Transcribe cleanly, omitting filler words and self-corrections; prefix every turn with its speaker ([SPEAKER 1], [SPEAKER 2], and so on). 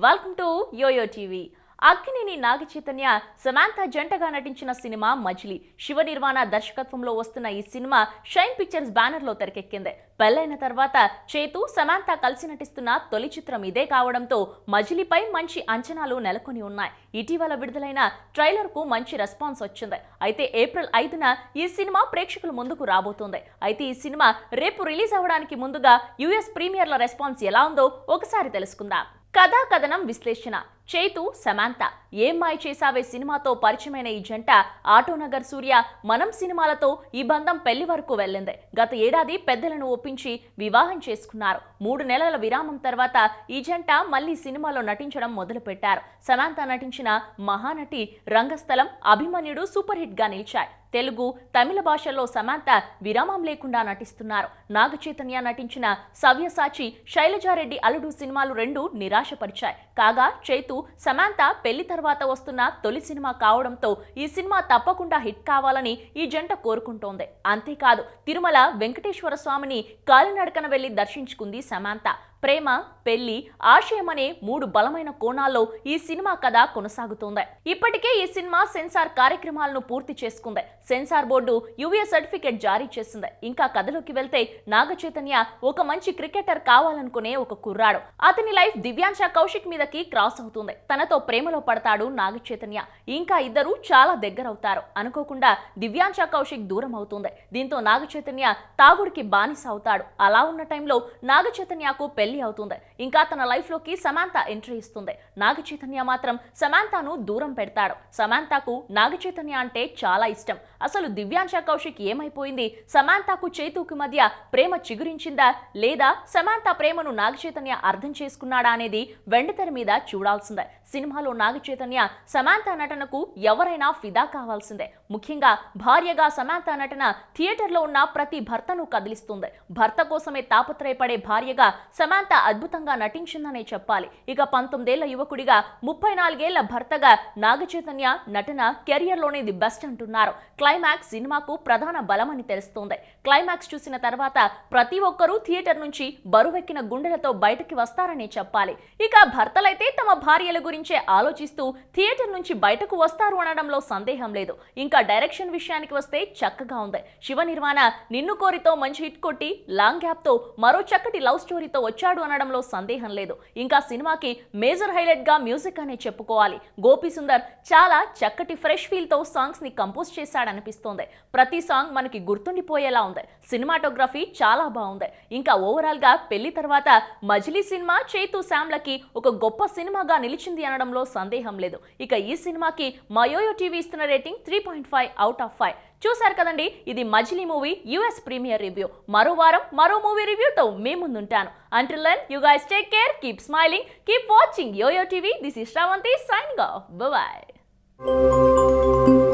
[SPEAKER 1] Welcome to Yoyo TV. Akkineni Naga Chaitanya Samantha జంటగా నటించిన cinema మజిలీ శివ నిర్వాణ దర్శకత్వంలో వస్తున్న ఈ సినిమా షైన్ పిక్చర్స్ బ్యానర్ లో తెరకెక్కింది. పెళ్లైన తర్వాత చేతు సమాంత కలిసి నటిస్తున్న తొలి చిత్రం ఇదే కావడంతో మజిలీపై మంచి అంచనాలు నెలకొని ఉన్నాయి. ఇటీవల విడుదలైన ట్రైలర్ కు మంచి రెస్పాన్స్ వచ్చింది. అయితే ఏప్రిల్ 5న ఈ సినిమా ప్రేక్షకుల ముందుకు రాబోతోంది. అయితే ఈ సినిమా రేపు రిలీజ్ అవ్వడానికి ముందుగా యుఎస్ ప్రీమియర్ల రెస్పాన్స్ ఎలా ఉందో ఒకసారి తెలుసుకుందాం. కథా కథనం విశ్లేషణ. చేతు సమాంత ఏం మాయ చేసావే సినిమాతో పరిచయమైన ఈ జంట ఆటోనగర్ సూర్య మనం సినిమాలతో ఈ బంధం పెళ్లి వరకు వెళ్ళింది. గత ఏడాది పెద్దలను ఒప్పించి వివాహం చేసుకున్నారు. 3 నెలల విరామం తర్వాత ఈ జంట మళ్లీ సినిమాలో నటించడం మొదలు పెట్టారు. సమాంత నటించిన మహానటి, రంగస్థలం, అభిమన్యుడు సూపర్ హిట్ గా నిలిచాయి. తెలుగు, తమిళ భాషల్లో సమాంత విరామం లేకుండా నటిస్తున్నారు. నాగచైతన్య నటించిన సవ్యసాచి, శైలజారెడ్డి అల్లుడు సినిమాలు 2 నిరాశపరిచాయి. కాగా చేతు సమాంత పెళ్లి తర్వాత వస్తున్న తొలి సినిమా కావడంతో ఈ సినిమా తప్పకుండా హిట్ కావాలని ఈ జంట కోరుకుంటోంది. అంతేకాదు తిరుమల వెంకటేశ్వర స్వామిని కాలినడకన వెళ్లి దర్శించుకుంది సమాంత. ప్రేమ, పెళ్లి, ఆశయం అనే 3 బలమైన కోణాల్లో ఈ సినిమా కథ కొనసాగుతోంది. ఇప్పటికే ఈ సినిమా సెన్సార్ కార్యక్రమాలను పూర్తి చేసుకుంది. సెన్సార్ బోర్డు యుఏ సర్టిఫికెట్ జారీ చేసింది. ఇంకా కథలోకి వెళ్తే నాగచైతన్య ఒక మంచి క్రికెటర్ కావాలనుకునే ఒక కుర్రాడు. అతని లైఫ్ దివ్యాంశ కౌశిక్ మీదకి క్రాస్ అవుతుంది. తనతో ప్రేమలో పడతాడు నాగచైతన్య. ఇంకా ఇద్దరు చాలా దగ్గరవుతారు. అనుకోకుండా దివ్యాంశ కౌశిక్ దూరం అవుతుంది. దీంతో నాగచైతన్య తాగుడికి బానిస అవుతాడు. అలా ఉన్న టైంలో నాగచైతన్యకు పెళ్లి అవుతుంది. ఇంకా తన లైఫ్ లోకి సమాంత ఎంట్రీ ఇస్తుంది. నాగచైతన్య మాత్రం సమాంతను దూరం పెడతాడు. సమాంతకు నాగచైతన్య అంటే చాలా ఇష్టం. అసలు దివ్యాంశ కౌశిక్ ఏమైపోయింది? సమాంతకు చేతుకి మధ్య ప్రేమ చిగురించిందా లేదా సమాంత ప్రేమను నాగచైతన్య అర్థం చేసుకున్నాడా అనేది వెండితెర మీద చూడాల్సిందే. సినిమాలో నాగచైతన్య సమాంత నటనకు ఎవరైనా ఫిదా కావాల్సిందే. ముఖ్యంగా భార్యగా సమాంత నటన థియేటర్లో ఉన్న ప్రతి భర్తను కదిలిస్తుంది. భర్త కోసమే తాపత్రయపడే భార్యగా సమాంత అద్భుతంగా నటించిందనే చెప్పాలి. ఇక 19 ఏళ్ల యువకుడిగా 34 ఏళ్ల భర్తగా నాగచైతన్య నటన కెరియర్ లోనే ది బెస్ట్ అంటున్నారు. క్లైమాక్స్ సినిమాకు ప్రధాన బలమని తెలుస్తోంది. క్లైమాక్స్ చూసిన తర్వాత ప్రతి ఒక్కరూ థియేటర్ నుంచి బరువెక్కిన గుండెలతో బయటకి వస్తారనే చెప్పాలి. ఇక భర్తలైతే తమ భార్యల గురించే ఆలోచిస్తూ థియేటర్ నుంచి బయటకు వస్తారు అనడంలో సందేహం లేదు. ఇంకా డైరెక్షన్ విషయానికి వస్తే చక్కగా ఉంది. శివ నిర్వాణ నిన్ను కోరితో మంచి హిట్ కొట్టి లాంగ్ గ్యాప్ తో మరో చక్కటి లవ్ స్టోరీతో వచ్చాడు అనడంలో సందేహం లేదు. ఇంకా సినిమాకి మేజర్ హైలైట్ గా మ్యూజిక్ అనే చెప్పుకోవాలి. గోపి సుందర్ చాలా చక్కటి ఫ్రెష్ ఫీల్ తో సాంగ్స్ ని కంపోజ్ చేశాడనిపిస్తోంది. ప్రతి సాంగ్ మనకి గుర్తుండిపోయేలా ఉంది. సినిమాటోగ్రఫీ చాలా బాగుంది. ఇంకా ఓవరాల్ గా పెళ్లి తర్వాత మజిలీ సినిమా చేతు శామ్లకి ఒక గొప్ప సినిమాగా నిలిచింది అనడంలో సందేహం లేదు. ఇక ఈ సినిమాకి మా యోయో టీవీ ఇస్తున్న రేటింగ్ 3.5 అవుట్ ఆఫ్ 5. చూసారు కదండి, ఇది మజిలీ మూవీ యుఎస్ ప్రీమియర్ రివ్యూ. మరో వారం మరో మూవీ రివ్యూతో మీ ముందుంటాను. Until then, you guys take care, keep smiling, keep watching Yoyo TV. This is Shravanti signing off. Bye bye.